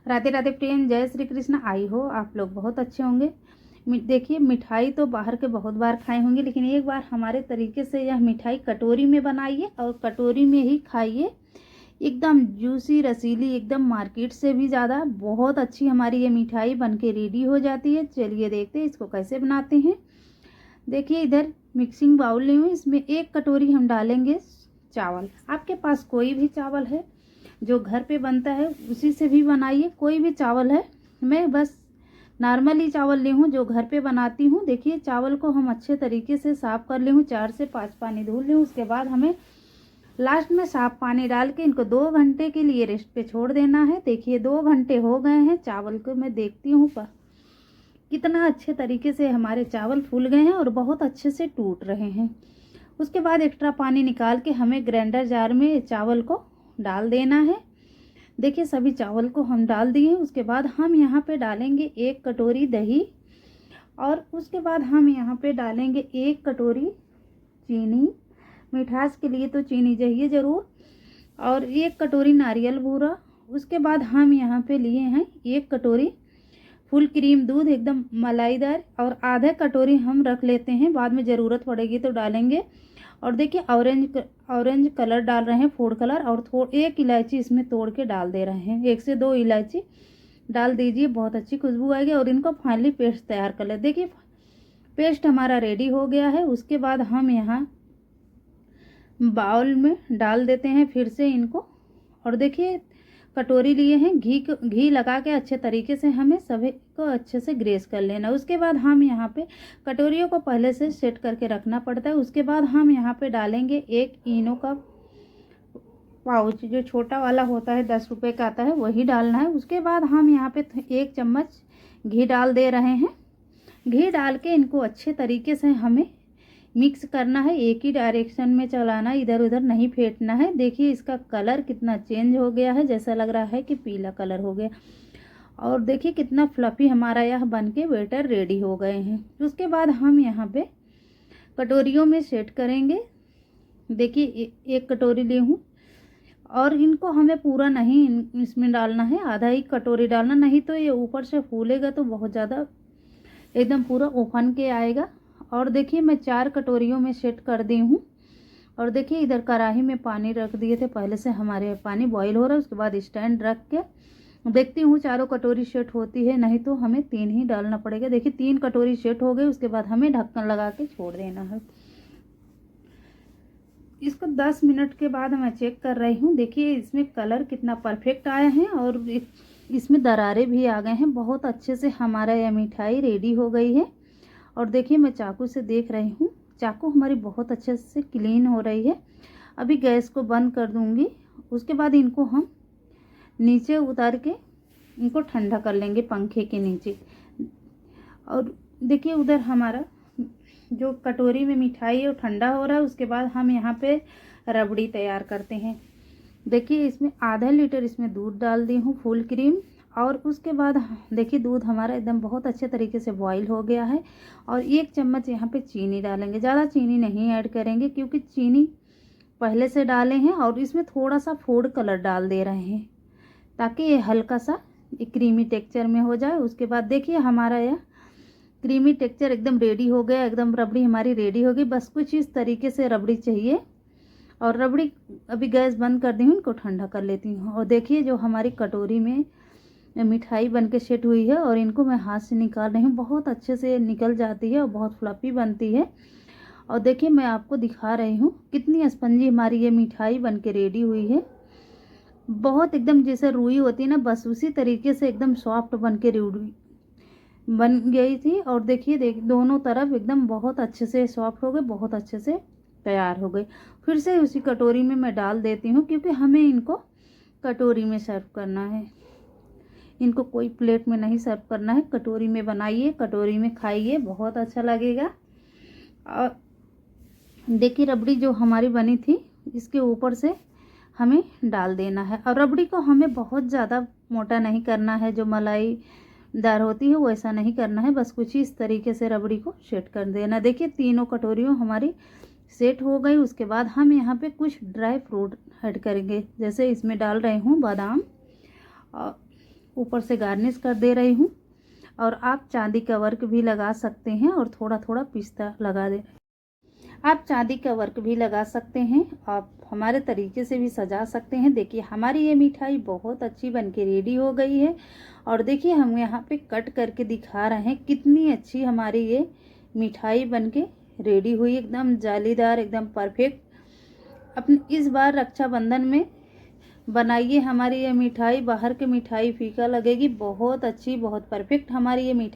Radhe Radhe friend, जय श्री कृष्ण। आई हो आप लोग बहुत अच्छे होंगे। देखिए, मिठाई तो बाहर के बहुत बार खाए होंगे, लेकिन एक बार हमारे तरीके से यह मिठाई कटोरी में बनाइए और कटोरी में ही खाइए। एकदम जूसी रसीली, एकदम मार्केट से भी ज़्यादा बहुत अच्छी हमारी ये मिठाई बनके रेडी हो जाती है। चलिए देखते हैं इसको कैसे बनाते हैं। देखिए, इधर मिक्सिंग बाउल ली हूँ, इसमें 1 कटोरी हम डालेंगे चावल। आपके पास कोई भी चावल है जो घर पे बनता है उसी से भी बनाइए, कोई भी चावल है। मैं बस नॉर्मली चावल ली हूँ जो घर पे बनाती हूँ। देखिए, चावल को हम अच्छे तरीके से साफ़ कर ली हूँ, 4 से 5 पानी धुल ली हूँ। उसके बाद हमें लास्ट में साफ पानी डाल के इनको 2 घंटे के लिए रेस्ट पे छोड़ देना है। देखिए 2 घंटे हो गए हैं। चावल को मैं देखती हूँ पर कितना अच्छे तरीके से हमारे चावल फूल गए हैं और बहुत अच्छे से टूट रहे हैं। उसके बाद एक्स्ट्रा पानी निकाल के हमें ग्राइंडर जार में चावल को डाल देना है। देखिए, सभी चावल को हम डाल दिए। उसके बाद हम यहाँ पे डालेंगे 1 कटोरी दही और उसके बाद हम यहाँ पे डालेंगे 1 कटोरी चीनी। मिठास के लिए तो चीनी चाहिए ज़रूर। और 1 कटोरी नारियल बूरा। उसके बाद हम यहाँ पे लिए हैं 1 कटोरी फुल क्रीम दूध, एकदम मलाईदार। और आधा कटोरी हम रख लेते हैं, बाद में ज़रूरत पड़ेगी तो डालेंगे। और देखिए, ऑरेंज कलर डाल रहे हैं, फूड कलर। और 1 इलायची इसमें तोड़ के डाल दे रहे हैं, 1 से 2 इलायची डाल दीजिए, बहुत अच्छी खुशबू आएगी। और इनको फाइनली पेस्ट तैयार कर ले। देखिए, पेस्ट हमारा रेडी हो गया है। उसके बाद हम यहाँ बाउल में डाल देते हैं फिर से इनको। और देखिए, कटोरी लिए हैं, घी लगा के अच्छे तरीके से हमें सभी को अच्छे से ग्रेस कर लेना। उसके बाद हम यहाँ पे कटोरियों को पहले से सेट करके रखना पड़ता है। उसके बाद हम यहाँ पे डालेंगे 1 इनो का पाउच, जो छोटा वाला होता है 10 रुपये का आता है, वही डालना है। उसके बाद हम यहाँ पे 1 चम्मच घी डाल दे रहे हैं। घी डाल के इनको अच्छे तरीके से हमें मिक्स करना है, एक ही डायरेक्शन में चलाना, इधर उधर नहीं फेंटना है। देखिए, इसका कलर कितना चेंज हो गया है, जैसा लग रहा है कि पीला कलर हो गया। और देखिए कितना फ्लफी हमारा यह बनके बैटर रेडी हो गए हैं। उसके बाद हम यहाँ पे कटोरियों में सेट करेंगे। देखिए, 1 कटोरी ली हूँ और इनको हमें पूरा नहीं इसमें डालना है, आधा ही कटोरी डालना, नहीं तो ये ऊपर से फूलेगा तो बहुत ज़्यादा एकदम पूरा उफन के आएगा। और देखिए, मैं 4 कटोरियों में सेट कर दी हूँ। और देखिए, इधर कढ़ाई में पानी रख दिए थे पहले से, हमारे पानी बॉईल हो रहा है। उसके बाद स्टैंड रख के देखती हूँ चारों कटोरी सेट होती है, नहीं तो हमें 3 ही डालना पड़ेगा। देखिए, 3 कटोरी सेट हो गई। उसके बाद हमें ढक्कन लगा के छोड़ देना है। इसको 10 मिनट के बाद मैं चेक कर रही हूँ। देखिए, इसमें कलर कितना परफेक्ट आया है और इसमें दरारें भी आ गए हैं। बहुत अच्छे से हमारा यह मिठाई रेडी हो गई है। और देखिए, मैं चाकू से देख रही हूँ, चाकू हमारी बहुत अच्छे से क्लीन हो रही है। अभी गैस को बंद कर दूँगी। उसके बाद इनको हम नीचे उतार के इनको ठंडा कर लेंगे पंखे के नीचे। और देखिए, उधर हमारा जो कटोरी में मिठाई है वो ठंडा हो रहा है। उसके बाद हम यहाँ पे रबड़ी तैयार करते हैं। देखिए, इसमें आधा लीटर इसमें दूध डाल दी हूँ, फुल क्रीम। और उसके बाद देखिए, दूध हमारा एकदम बहुत अच्छे तरीके से बॉईल हो गया है। और 1 चम्मच यहाँ पे चीनी डालेंगे, ज़्यादा चीनी नहीं ऐड करेंगे क्योंकि चीनी पहले से डाले हैं। और इसमें थोड़ा सा फूड कलर डाल दे रहे हैं ताकि ये हल्का सा क्रीमी टेक्सचर में हो जाए। उसके बाद देखिए, हमारा यह क्रीमी टेक्सचर एकदम रेडी हो गया, एकदम रबड़ी हमारी रेडी हो गई। बस कुछ इस तरीके से रबड़ी चाहिए। और रबड़ी अभी गैस बंद कर दी हूँ, इनको ठंडा कर लेती हूँ। और देखिए, जो हमारी कटोरी में मिठाई बनके सेट हुई है और इनको मैं हाथ से निकाल रही हूँ, बहुत अच्छे से निकल जाती है और बहुत फ्लफी बनती है। और देखिए, मैं आपको दिखा रही हूँ कितनी स्पंजी हमारी ये मिठाई बनके रेडी हुई है। बहुत एकदम जैसे रुई होती है ना, बस उसी तरीके से एकदम सॉफ्ट बनके रेडी बन गई थी। और देखिए, दोनों तरफ एकदम बहुत अच्छे से सॉफ्ट हो गए, बहुत अच्छे से तैयार हो गए। फिर से उसी कटोरी में मैं डाल देती हूँ क्योंकि हमें इनको कटोरी में सर्व करना है। इनको कोई प्लेट में नहीं सर्व करना है, कटोरी में बनाइए, कटोरी में खाइए, बहुत अच्छा लगेगा। और देखिए, रबड़ी जो हमारी बनी थी इसके ऊपर से हमें डाल देना है। और रबड़ी को हमें बहुत ज़्यादा मोटा नहीं करना है, जो मलाईदार होती है वैसा नहीं करना है, बस कुछ इस तरीके से रबड़ी को सेट कर देना। देखिए, तीनों कटोरियों हमारी सेट हो गई। उसके बाद हम यहाँ पे कुछ ड्राई फ्रूट ऐड करेंगे, जैसे इसमें डाल रही हूँ बादाम। और ऊपर से गार्निश कर दे रही हूँ। और आप चांदी का वर्क भी लगा सकते हैं और थोड़ा थोड़ा पिस्ता लगा दे। आप चांदी का वर्क भी लगा सकते हैं, आप हमारे तरीके से भी सजा सकते हैं। देखिए हमारी ये मिठाई बहुत अच्छी बनके रेडी हो गई है। और देखिए हम यहाँ पे कट करके दिखा रहे हैं कितनी अच्छी हमारी ये मिठाई बनके रेडी हुई, एकदम जालीदार, एकदम परफेक्ट। अपने इस बार रक्षाबंधन में बनाइए हमारी ये मिठाई। बाहर की मिठाई फीका लगेगी, बहुत अच्छी, बहुत परफेक्ट हमारी ये मिठाई।